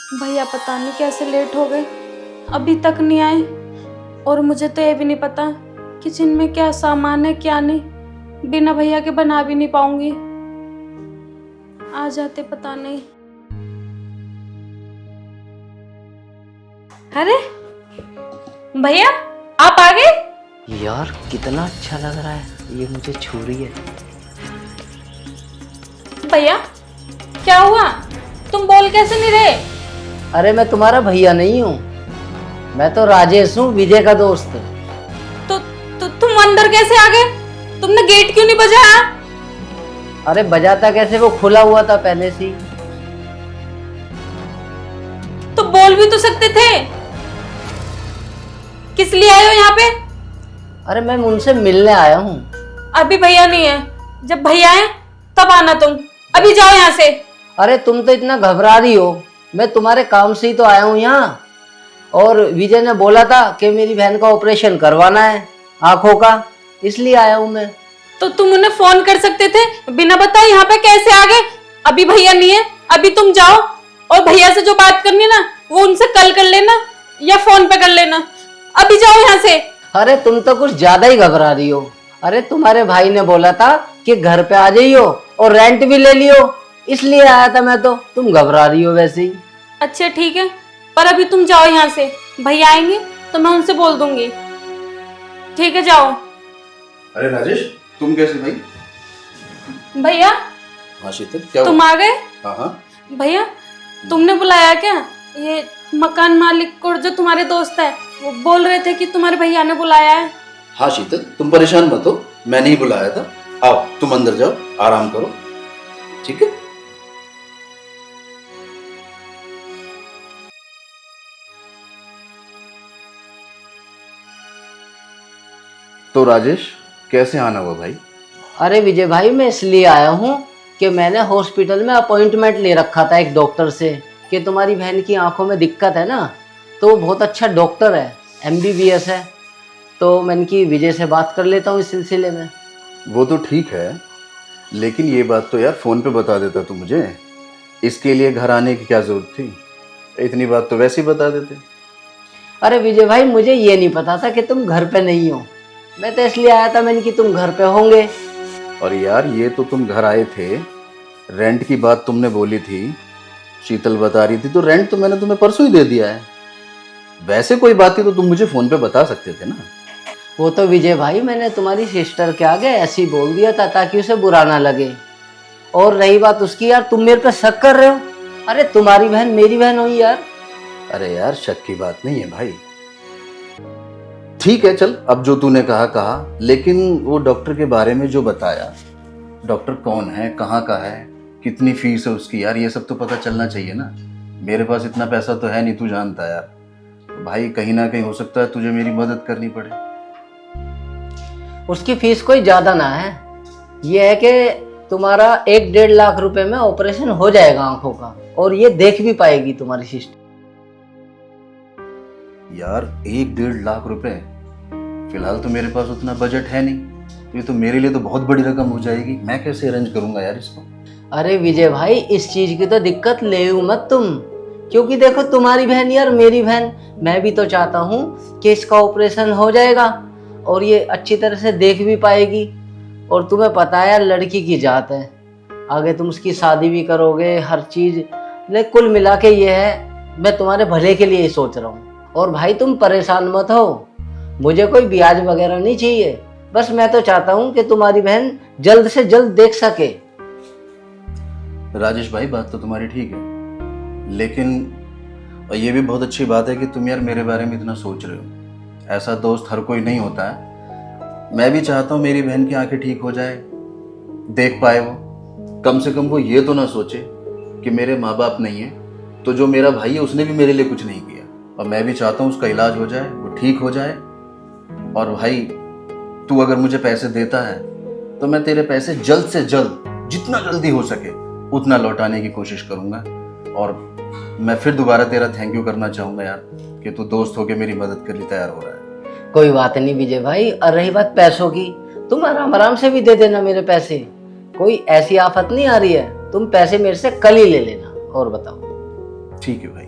भैया पता नहीं कैसे लेट हो गए, अभी तक नहीं आए। और मुझे तो ये भी नहीं पता किचन में क्या सामान है क्या नहीं। बिना भैया के बना भी नहीं पाऊंगी। आ जाते पता नहीं। अरे भैया आप आ गए। यार कितना अच्छा लग रहा है, ये मुझे छू रही है। भैया क्या हुआ, तुम बोल कैसे नहीं रहे? अरे मैं तुम्हारा भैया नहीं हूँ, मैं तो राजेश हूँ, विजय का दोस्त। तो तुम अंदर कैसे आ गए? तुमने गेट क्यों नहीं बजाया? अरे बजाता कैसे, वो खुला हुआ था पहले से ही। तो बोल भी तो सकते थे। किस लिए आए हो यहाँ पे? अरे मैं उनसे मिलने आया हूँ। अभी भैया नहीं है, जब भैया है तब आना तुम। अभी जाओ यहाँ से। अरे तुम तो इतना घबरा रही हो, मैं तुम्हारे काम से ही तो आया हूँ यहाँ। और विजय ने बोला था कि मेरी बहन का ऑपरेशन करवाना है आंखों का, इसलिए आया हूँ मैं। तो तुम उन्हें फोन कर सकते थे, बिना बताए यहाँ पे कैसे आ गए? अभी भैया नहीं है, अभी तुम जाओ और भैया से जो बात करनी है ना वो उनसे कल कर लेना या फोन पे कर लेना। अभी जाओ यहाँ से। अरे तुम तो कुछ ज्यादा ही घबरा रही हो। अरे तुम्हारे भाई ने बोला था कि घर पे आ जाइयो और रेंट भी ले लियो, इसलिए आया था मैं तो। तुम घबरा रही हो वैसे ही। अच्छा ठीक है, पर अभी तुम जाओ यहाँ से। भैया आएंगे तो मैं उनसे बोल दूंगी। ठीक है जाओ। अरे राजेश, तुम कैसे भाई? भैया हाँ शीतल, क्या तुम हुआ? आ गए? हाँ हाँ। भैया तुमने बुलाया क्या? ये मकान मालिक को जो तुम्हारे दोस्त है वो बोल रहे थे कि तुम्हारे भैया ने बुलाया है। हाँ शीतल, तुम परेशान मत हो, मैंने ही बुलाया था। आओ तुम अंदर जाओ, आराम करो, ठीक है? तो राजेश, कैसे आना हुआ भाई? अरे विजय भाई, मैं इसलिए आया हूँ कि मैंने हॉस्पिटल में अपॉइंटमेंट ले रखा था एक डॉक्टर से कि तुम्हारी बहन की आंखों में दिक्कत है ना, तो वो बहुत अच्छा डॉक्टर है, MBBS है। तो मैंने की विजय से बात कर लेता हूँ इस सिलसिले में। वो तो ठीक है, लेकिन ये बात तो यार फोन पे बता देता तू मुझे। इसके लिए घर आने की क्या जरूरत थी? इतनी बात तो वैसे ही बता देते। अरे विजय भाई, मुझे ये नहीं पता था कि तुम घर पे नहीं हो, मैं तो इसलिए आया था मैंने कि तुम घर पे होंगे। और यार ये तो तुम घर आए थे, रेंट की बात तुमने बोली थी, शीतल बता रही थी, तो रेंट तो मैंने तुम्हें परसों ही दे दिया है। वैसे कोई बात थी तो तुम मुझे फोन पे बता सकते थे ना। वो तो विजय भाई मैंने तुम्हारी सिस्टर के आगे ऐसे ही बोल दिया था ताकि उसे बुरा ना लगे। और रही बात उसकी, यार तुम मेरे पे शक कर रहे हो। अरे तुम्हारी बहन मेरी बहन हुई यार। अरे यार शक की बात नहीं है भाई। ठीक है चल, अब जो तूने कहा कहा, लेकिन वो डॉक्टर के बारे में जो बताया, डॉक्टर कौन है, कहाँ का है, कितनी फीस है उसकी, यार ये सब तो पता चलना चाहिए ना। मेरे पास इतना पैसा तो है नहीं, तू जानता है यार। तो भाई कहीं ना कहीं हो सकता है तुझे मेरी मदद करनी पड़े। उसकी फीस कोई ज्यादा ना है, ये है कि तुम्हारा 1-1.5 लाख रुपए में ऑपरेशन हो जाएगा आंखों का, और ये देख भी पाएगी तुम्हारी सिस्टर। यार 1-1.5 लाख रुपए? फिलहाल तो मेरे पास उतना बजट है नहीं, तो ये तो मेरे लिए तो बहुत बड़ी रकम हो जाएगी। मैं कैसे अरेंज करूंगा यार इसको? अरे विजय भाई, इस चीज की तो दिक्कत ले मत तुम, क्योंकि देखो तुम्हारी बहन यार मेरी बहन, मैं भी तो चाहता हूँ कि इसका ऑपरेशन हो जाएगा और ये अच्छी तरह से देख भी पाएगी। और तुम्हें पता है यार लड़की की जात है, आगे तुम उसकी शादी भी करोगे, हर चीज। लेकिन कुल मिला के ये है, मैं तुम्हारे भले के लिए ही सोच रहा हूँ। और भाई तुम परेशान मत हो, मुझे कोई ब्याज वगैरह नहीं चाहिए, बस मैं तो चाहता हूँ कि तुम्हारी बहन जल्द से जल्द देख सके। राजेश भाई बात तो तुम्हारी ठीक है, लेकिन और ये भी बहुत अच्छी बात है कि तुम यार मेरे बारे में इतना सोच रहे हो। ऐसा दोस्त हर कोई नहीं होता है। मैं भी चाहता हूँ मेरी बहन की आंखें ठीक हो जाए, देख पाए वो। कम से कम वो ये तो ना सोचे कि मेरे माँ बाप नहीं है तो जो मेरा भाई है उसने भी मेरे लिए कुछ नहीं किया। और मैं भी चाहता हूँ उसका इलाज हो जाए, वो ठीक हो जाए। और भाई तू अगर मुझे पैसे देता है तो मैं तेरे पैसे जल्द से जल्द, जितना जल्दी हो सके उतना लौटाने की कोशिश करूंगा। और मैं फिर दोबारा तेरा थैंक यू करना चाहूंगा यार कि तू दोस्त होके मेरी मदद के लिए तैयार हो रहा है। कोई बात नहीं विजय भाई, और रही बात पैसों की, तुम आराम आराम से भी दे देना मेरे पैसे, कोई ऐसी आफत नहीं आ रही है। तुम पैसे मेरे से कल ही ले लेना। और बताओ। ठीक है भाई।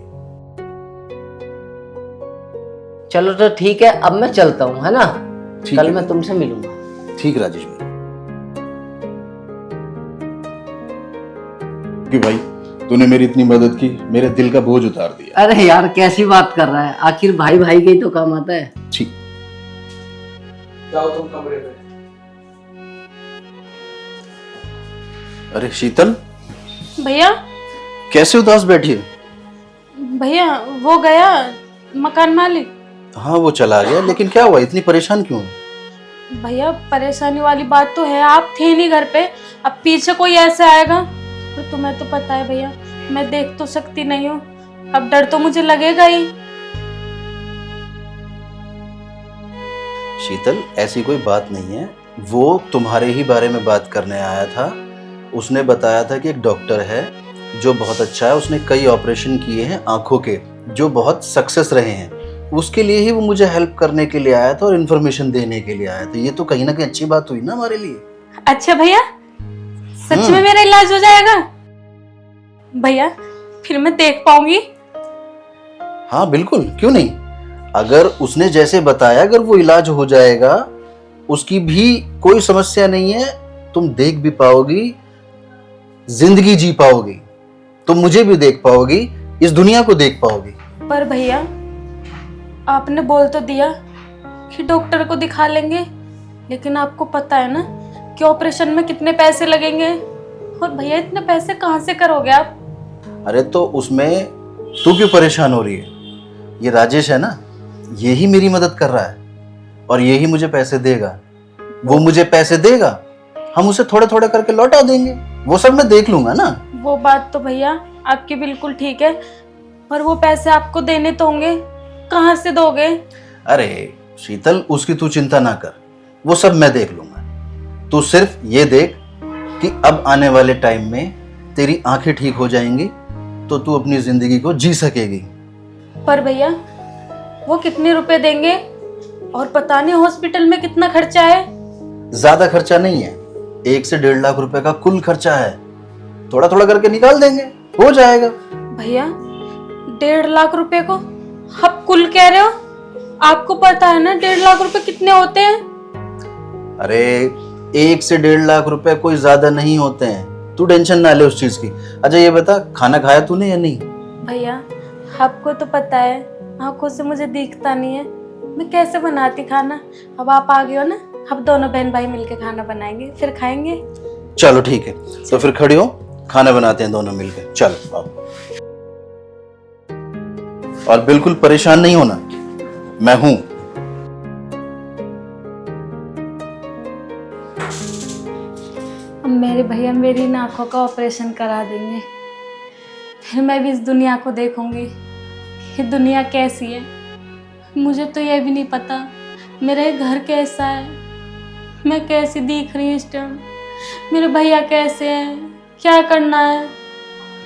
चलो तो ठीक है, अब मैं चलता हूँ, है ना? ठीक कल है। मैं तुमसे मिलूंगा। ठीक राजेश भाई। कि भाई तूने मेरी इतनी मदद की, मेरे दिल का बोझ उतार दिया। अरे यार कैसी बात कर रहा है, आखिर भाई भाई के ही तो काम आता है। ठीक। जाओ तुम कमरे में। अरे शीतल, भैया कैसे उदास बैठी है? भैया वो गया मकान मालिक। हाँ वो चला गया, लेकिन क्या हुआ, इतनी परेशान क्यों है? भैया परेशानी वाली बात तो है, आप थे नहीं घर पे, अब पीछे कोई ऐसे आएगा तो तुम्हें तो पता है भैया, मैं देख तो सकती नहीं हूँ, अब डर तो मुझे लगेगा ही। शीतल ऐसी कोई बात नहीं है, वो तुम्हारे ही बारे में बात करने आया था। उसने बताया था कि एक डॉक्टर है जो बहुत अच्छा है, उसने कई ऑपरेशन किए हैं आंखों के जो बहुत सक्सेस रहे हैं, उसके लिए ही वो मुझे हेल्प करने के लिए आया था और इन्फॉर्मेशन देने के लिए आया था। ये तो कहीं ना कहीं अच्छी बात हुई ना हमारे लिए। अच्छा भैया, सच में मेरा इलाज हो जाएगा? भैया फिर मैं देख पाऊंगी? हाँ बिल्कुल, क्यों नहीं। अगर उसने जैसे बताया, अगर वो इलाज हो जाएगा, उसकी भी कोई समस्या नहीं है, तुम देख भी पाओगी, जिंदगी जी पाओगी, तुम मुझे भी देख पाओगी, इस दुनिया को देख पाओगी। पर भैया आपने बोल तो दिया कि डॉक्टर को दिखा लेंगे, लेकिन आपको पता है ना कि ऑपरेशन में कितने पैसे लगेंगे, और भैया इतने पैसे कहाँ से करोगे आप? अरे तो उसमें तू क्यों परेशान हो रही है? ये राजेश है ना, यही मेरी मदद कर रहा है और यही मुझे पैसे देगा। वो मुझे पैसे देगा, हम उसे थोड़े थोड़े करके लौटा देंगे, वो सब मैं देख लूंगा ना। वो बात तो भैया आपकी बिल्कुल ठीक है, पर वो पैसे आपको देने तो होंगे, कहाँ से दोगे? अरे शीतल, उसकी तू चिंता ना कर, वो सब मैं देख लूंगा। तू सिर्फ ये देख कि अब आने वाले टाइम में तेरी आंखें ठीक हो जाएंगी तो तू अपनी जिंदगी को जी सकेगी। पर भैया वो कितने रुपए देंगे, और पता नहीं हॉस्पिटल में कितना खर्चा है? ज्यादा खर्चा नहीं है, 1 से 1.5 लाख रुपए का कुल खर्चा है, थोड़ा थोड़ा करके निकाल देंगे, हो जाएगा। भैया 1.5 लाख रुपए को आप कुल कह रहे हो? आपको पता है ना 1.5 लाख रुपए कितने होते हैं? अरे 1 से 1.5 लाख रुपए कोई ज्यादा नहीं होते हैं, तू टेंशन ना ले उस चीज की। अच्छा ये बता, खाना खाया तूने या नहीं? भैया आपको तो पता है आंखों से मुझे दिखता नहीं है, मैं कैसे बनाती खाना? अब आप आ गए हो ना, अब दोनों बहन भाई मिलके खाना बनाएंगे, फिर खाएंगे। चलो ठीक है, तो फिर खड़ी हो, खाना बनाते हैं दोनों मिलकर। चलो आओ, और बिल्कुल परेशान नहीं होना, मैं हूं। अब मेरे भैया मेरी इन आंखों का ऑपरेशन करा देंगे, फिर मैं भी इस दुनिया को देखूंगी, ये दुनिया कैसी है। मुझे तो ये भी नहीं पता मेरा ये घर कैसा है, मैं कैसी दिख रही हूँ इस टाइम, मेरे भैया कैसे हैं, क्या करना है।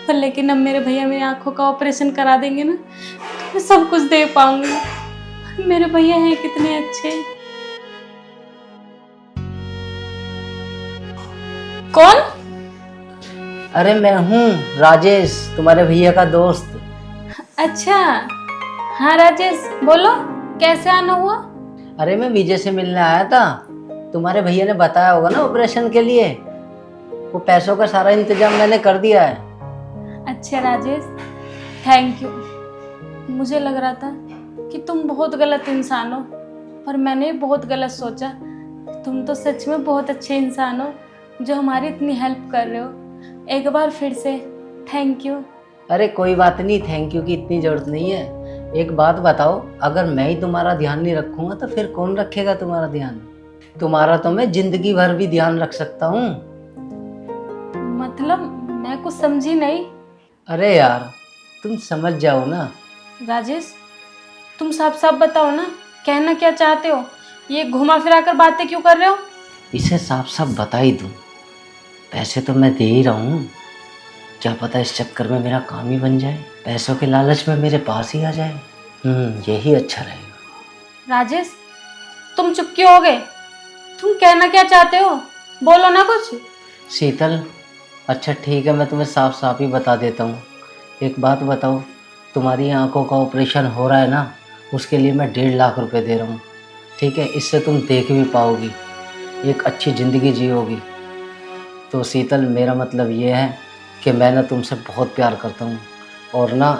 पर लेकिन अब मेरे भैया मेरी आंखों का ऑपरेशन करा देंगे ना, तो मैं सब कुछ दे पाऊंगी। मेरे भैया हैं कितने अच्छे। कौन? अरे मैं हूँ राजेश, तुम्हारे भैया का दोस्त। अच्छा हाँ राजेश, बोलो कैसे आना हुआ? अरे मैं विजय से मिलने आया था, तुम्हारे भैया ने बताया होगा ना ऑपरेशन के लिए, वो पैसों का सारा इंतजाम मैंने कर दिया है। अच्छा राजेश, थैंक यू। मुझे लग रहा था कि तुम बहुत गलत इंसान हो, पर मैंने बहुत गलत सोचा। तुम तो सच में बहुत अच्छे इंसान हो जो हमारी इतनी हेल्प कर रहे हो। एक बार फिर से थैंक यू। अरे कोई बात नहीं, थैंक यू की इतनी जरूरत नहीं है। एक बात बताओ, अगर मैं ही तुम्हारा ध्यान नहीं रखूंगा तो फिर कौन रखेगा तुम्हारा ध्यान? तुम्हारा तो मैं जिंदगी भर भी ध्यान रख सकता हूँ। मतलब मैं कुछ समझी नहीं। अरे यार तुम समझ जाओ ना। राजेश तुम साफ साफ बताओ ना, कहना क्या चाहते हो? ये घुमा फिरा कर बातें क्यों कर रहे हो? इसे साफ साफ बता ही दूँ, पैसे तो मैं दे ही रहा हूँ, क्या पता इस चक्कर में मेरा काम ही बन जाए, पैसों के लालच में मेरे पास ही आ जाए। यही अच्छा रहेगा। राजेश तुम चुप क्यों हो गए? तुम कहना क्या चाहते हो? बोलो ना कुछ। शीतल अच्छा ठीक है, मैं तुम्हें साफ साफ ही बता देता हूँ। एक बात बताओ, तुम्हारी आंखों का ऑपरेशन हो रहा है ना, उसके लिए मैं 1.5 लाख रुपए दे रहा हूँ, ठीक है? इससे तुम देख भी पाओगी, एक अच्छी ज़िंदगी जियोगी। तो शीतल, मेरा मतलब ये है कि मैं ना तुमसे बहुत प्यार करता हूँ और ना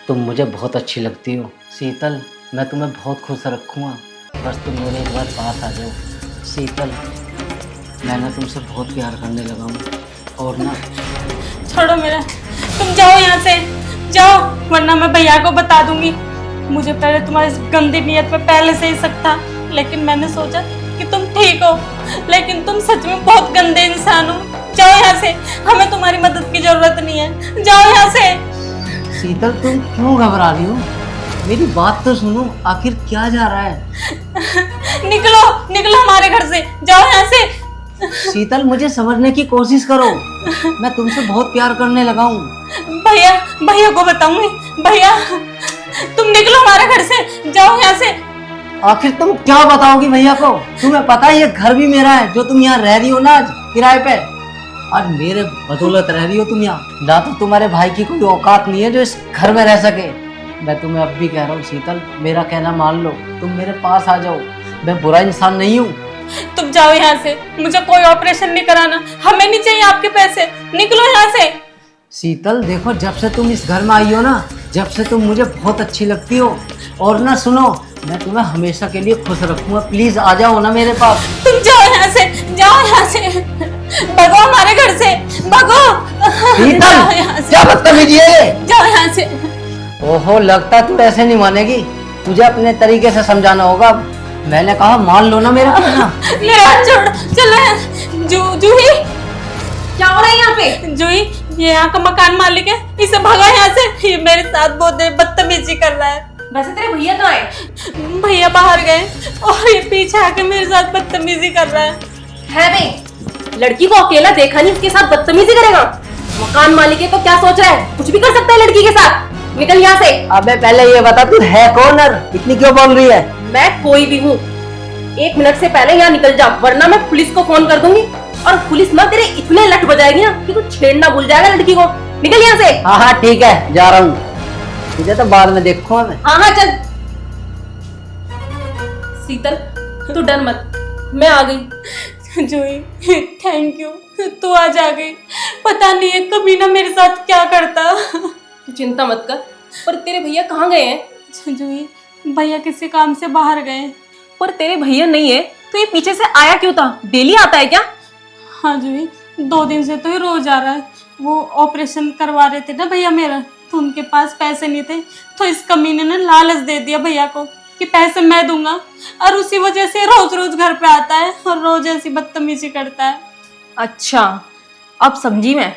तुम मुझे बहुत अच्छी लगती हो। शीतल, मैं तुम्हें बहुत खुश रखूँगा, बस तुम मेरे एक बार पास आ जाओ। शीतल, मैं ना तुमसे बहुत प्यार करने लगा हूँ और ना छोड़ो मेरा, तुम जाओ यहाँ से, जाओ, वरना मैं भैया को बता दूंगी। मुझे पहले तुम्हारी इस गंदी नीयत पे पहले से ही शक था, लेकिन मैंने सोचा कि तुम ठीक हो, लेकिन तुम सच में बहुत गंदे इंसान हो। जाओ यहाँ से, हमें तुम्हारी मदद की जरूरत नहीं है, जाओ यहाँ से। शीतल, तुम क्यों घबरा रही हो? मेरी बात तो सुनो, आखिर क्या जा रहा है? निकलो, निकलो हमारे घर से, जाओ यहाँ से। शीतल, मुझे समझने की कोशिश करो, मैं तुमसे बहुत प्यार करने लगा हूँ। भैया, भैया को बताऊंगी। भैया, तुम निकलो हमारे घर से, जाओ यहाँ से। आखिर तुम क्या बताओगी भैया को? तुम्हें पता है ये घर भी मेरा है, जो तुम यहाँ रह रही हो ना आज किराए पे, आज मेरे बदौलत रह रही हो तुम यहाँ। ना तो तुम्हारे भाई की कोई औकात नहीं है जो इस घर में रह सके। मैं तुम्हें अब भी कह रहा हूँ शीतल, मेरा कहना मान लो, तुम मेरे पास आ जाओ, मैं बुरा इंसान नहीं हूँ। तुम जाओ यहाँ से, मुझे कोई ऑपरेशन नहीं कराना, हमें नहीं चाहिए आपके पैसे, निकलो यहाँ से। शीतल देखो, जब से तुम इस घर में आई हो ना, जब से तुम मुझे बहुत अच्छी लगती हो, और ना सुनो, मैं तुम्हें हमेशा के लिए खुश रखूंगा, प्लीज आ जाओ ना मेरे पास। तुम जाओ यहाँ से, जाओ यहाँ से, भगो हमारे घर से, भगो। शीतल, जाओ यहाँ से, क्या बदतमीजी है ये? जाओ यहाँ से। ओहो, लगता तू ऐसे नहीं मानेगी, तुझे अपने तरीके से समझाना होगा। मैंने कहा मान लो ना मेरा कहना। मेरा हाथ छोड़, चलो। जूही, क्या हो रहा है यहाँ पे? जूही, ये यहाँ का मकान मालिक है, इसे भगा यहाँ से, ये मेरे साथ बहुत बदतमीजी कर रहा है। वैसे तेरे भैया कहाँ है? भैया बाहर गए और ये पीछे आके मेरे साथ बदतमीजी कर रहा है बे, लड़की को अकेला देखा नहीं, उसके साथ बदतमीजी करेगा? मकान मालिक है तो क्या सोच रहा है, कुछ भी कर सकता है लड़की के साथ। निकल यहाँ से। अबे पहले ये बता, तू है कौन? इतनी क्यों बोल रही है? मैं कोई भी हूँ, 1 मिनट से पहले यहाँ निकल जा, वरना मैं पुलिस को फोन कर दूंगी, और पुलिस ना तेरे इतने लट बजाएगी ना कि तू छेड़ना भूल जाएगा लड़की को। निकल यहाँ से। हाँ हाँ ठीक है, जा रहा हूँ, तुझे तो बाद में देखूंगा मैं। हाँ हाँ चल। शीतल, तू डर मत, मैं आ गई। जूही, थैंक यू, तू आज आ गई। पता नहीं है कभी ना मेरे साथ क्या करता। तू चिंता मत कर। पर तेरे भैया कहाँ गए हैं? जूही, भैया किसी काम से बाहर गए। पर तेरे भैया नहीं है तो ये पीछे से आया क्यों था? डेली आता है क्या? हाँ जूही, 2 दिन से तो ये रोज आ रहा है। वो ऑपरेशन करवा रहे थे ना भैया मेरा, तो उनके पास पैसे नहीं थे, तो इस कमीने ने लालच दे दिया भैया को कि पैसे मैं दूंगा, और उसी वजह से रोज रोज घर पे आता है और रोज ऐसी बदतमीजी करता है। अच्छा, अब समझी मैं।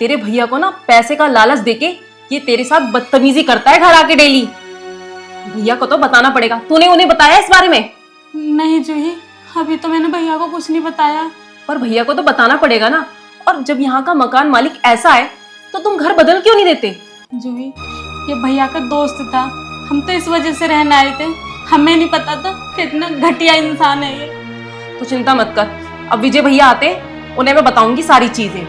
तेरे भैया को ना पैसे का लालच देके ये तेरे साथ बदतमीजी करता है घर आके डेली। भैया को तो बताना पड़ेगा। तूने उन्हें बताया इस बारे में? नहीं जूही, अभी तो मैंने भैया को कुछ नहीं बताया। पर भैया को तो बताना पड़ेगा ना। और जब यहाँ का मकान मालिक ऐसा है तो तुम घर बदल क्यों नहीं देते? जूही, ये भैया का दोस्त था, हम तो इस वजह से रहने आए थे, हमें नहीं पता था कितना घटिया इंसान है ये। तो चिंता मत कर, अब विजय भैया आते उन्हें मैं बताऊंगी सारी चीजें।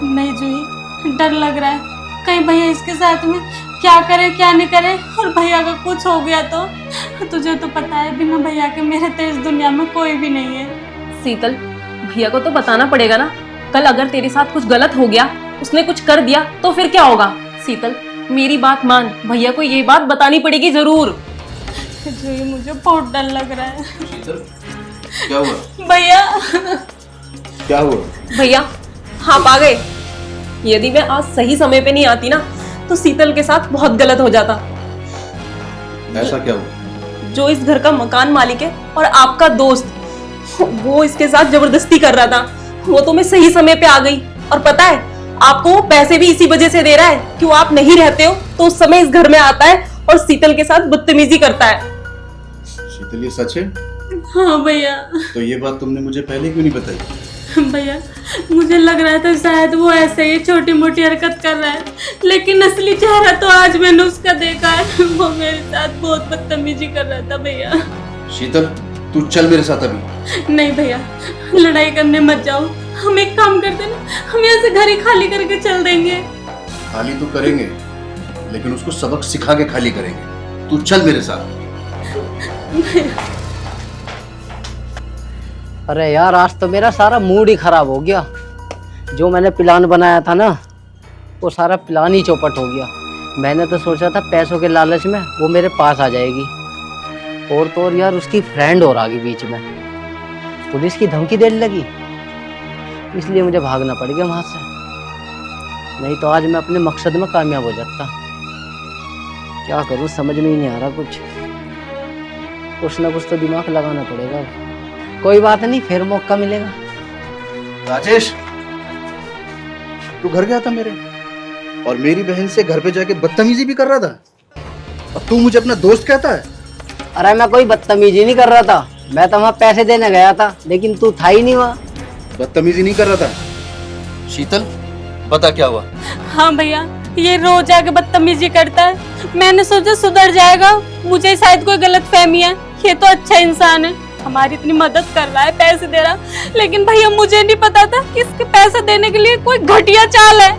नहीं जूही, डर लग रहा है, कहीं भैया इसके साथ में क्या करे क्या नहीं करे, और भैया का कुछ हो गया तो। तुझे तो पता है बिना भैया के मेरे तो इस दुनिया में कोई भी नहीं है। शीतल, भैया को तो बताना पड़ेगा ना। कल अगर तेरे साथ कुछ गलत हो गया, उसने कुछ कर दिया तो फिर क्या होगा? शीतल, मेरी बात मान, भैया को ये बात बतानी पड़ेगी जरूर। जूही, मुझे बहुत डर लग रहा है। शीतल, क्या हुआ? भैया, क्या हुआ? भैया आप आ गए। यदि मैं आज सही समय पे नहीं आती ना तो शीतल के साथ बहुत गलत हो जाता। ऐसा क्या हुआ? जो इस घर का मकान मालिक है और आपका दोस्त, वो इसके साथ जबरदस्ती कर रहा था। वो तो मैं सही समय पे आ गई, और पता है आपको वो पैसे भी इसी वजह से दे रहा है कि वो आप नहीं रहते हो तो उस समय इस घर में आता है और शीतल के साथ बदतमीजी करता है। शीतल, ये सच है? हाँ भैया। तो ये बात तुमने मुझे पहले क्यों नहीं बताई? भैया, मुझे लग रहा था शायद वो ऐसे ही छोटी मोटी हरकत कर रहा है, लेकिन असली चेहरा तो आज मैंने उसका देखा है। वो मेरे साथ बहुत बदतमीजी कर रहा था भैया। शीतल, तू चल मेरे साथ अभी। नहीं भैया, लड़ाई करने मत जाओ, हम एक काम करते ना, हम यहाँ से घर ही खाली करके चल देंगे। खाली तो करेंगे, लेकिन उसको सबक सिखा के खाली करेंगे। तू चल मेरे साथ। अरे यार, आज तो मेरा सारा मूड ही खराब हो गया। जो मैंने प्लान बनाया था ना, वो सारा प्लान ही चौपट हो गया। मैंने तो सोचा था पैसों के लालच में वो मेरे पास आ जाएगी, और तो और यार उसकी फ्रेंड और आ गई बीच में, पुलिस की धमकी देने लगी। इसलिए मुझे भागना पड़ गया वहां से, नहीं तो आज मैं अपने मकसद में कामयाब हो जाता। क्या करूं समझ में ही नहीं आ रहा। कुछ ना कुछ तो दिमाग लगाना पड़ेगा। कोई बात नहीं, फिर मौका मिलेगा। राजेश, तू घर गया था मेरे, और मेरी बहन से घर पे जाके बदतमीजी भी कर रहा था, और तू मुझे अपना दोस्त कहता है। अरे मैं कोई बदतमीजी नहीं कर रहा था, मैं तो वहाँ पैसे देने गया था, लेकिन तू था ही नहीं वहाँ। बदतमीजी नहीं कर रहा था। शीतल, बता क्या हुआ? हाँ भैया, ये रोज आके बदतमीजी करता है। मैंने सोचा सुधर जाएगा, मुझे शायद कोई गलतफहमी है। ये तो अच्छा इंसान है, हमारी इतनी मदद कर रहा है, पैसे दे रहा, लेकिन भैया मुझे नहीं पता था कि इसके पैसे देने के लिए कोई घटिया चाल है।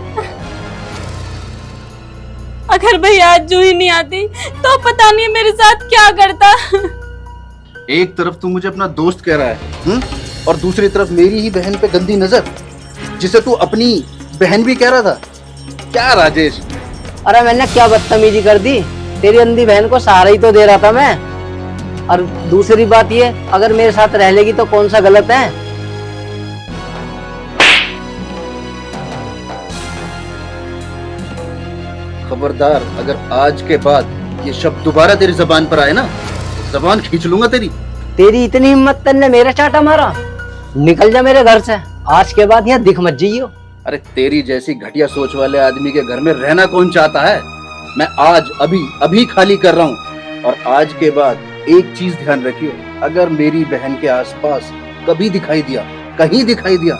अगर भैया आज जूही नहीं आती तो पता नहीं मेरे साथ क्या करता। एक तरफ तू मुझे अपना दोस्त कह रहा है, और दूसरी तरफ मेरी ही बहन पे गंदी नजर, जिसे तू अपनी बहन भी कह रहा था। क्या राजेश? अरे मैंने क्या बदतमीजी कर दी? तेरी अंधी बहन को सहारा ही तो दे रहा था मैं। और दूसरी बात ये, अगर मेरे साथ रह लेगी तो कौन सा गलत है? खबरदार, अगर आज के बाद ये शब्द दोबारा तेरी जबान पर आए ना, जबान खींच लूंगा तेरी। तेरी इतनी हिम्मत, तन्ने मेरा चाटा मारा? निकल जा मेरे घर से, आज के बाद यहाँ दिख मत जाइयो। अरे तेरी जैसी घटिया सोच वाले आदमी के घर में रहना कौन चाहता है? मैं आज अभी खाली कर रहा हूँ, और आज के बाद एक चीज ध्यान रखियो, अगर मेरी बहन के आसपास कभी दिखाई दिया, कहीं दिखाई दिया,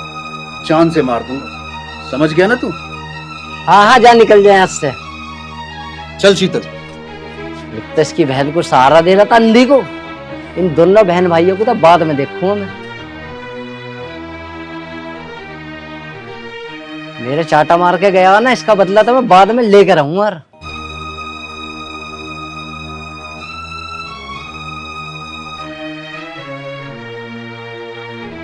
चांद से मार दूंगा। समझ गया ना तू? हाँ हाँ, जा निकल जाए यहाँ से। चल शीतल। तो इसकी बहन को सहारा दे रहा था अंधी को। इन दोनों बहन भाइयों को तो बाद में देखूंगा मैं। मेरे चाटा मार के गया ना, इसका बदला तो मैं बाद में लेकर आऊंगा।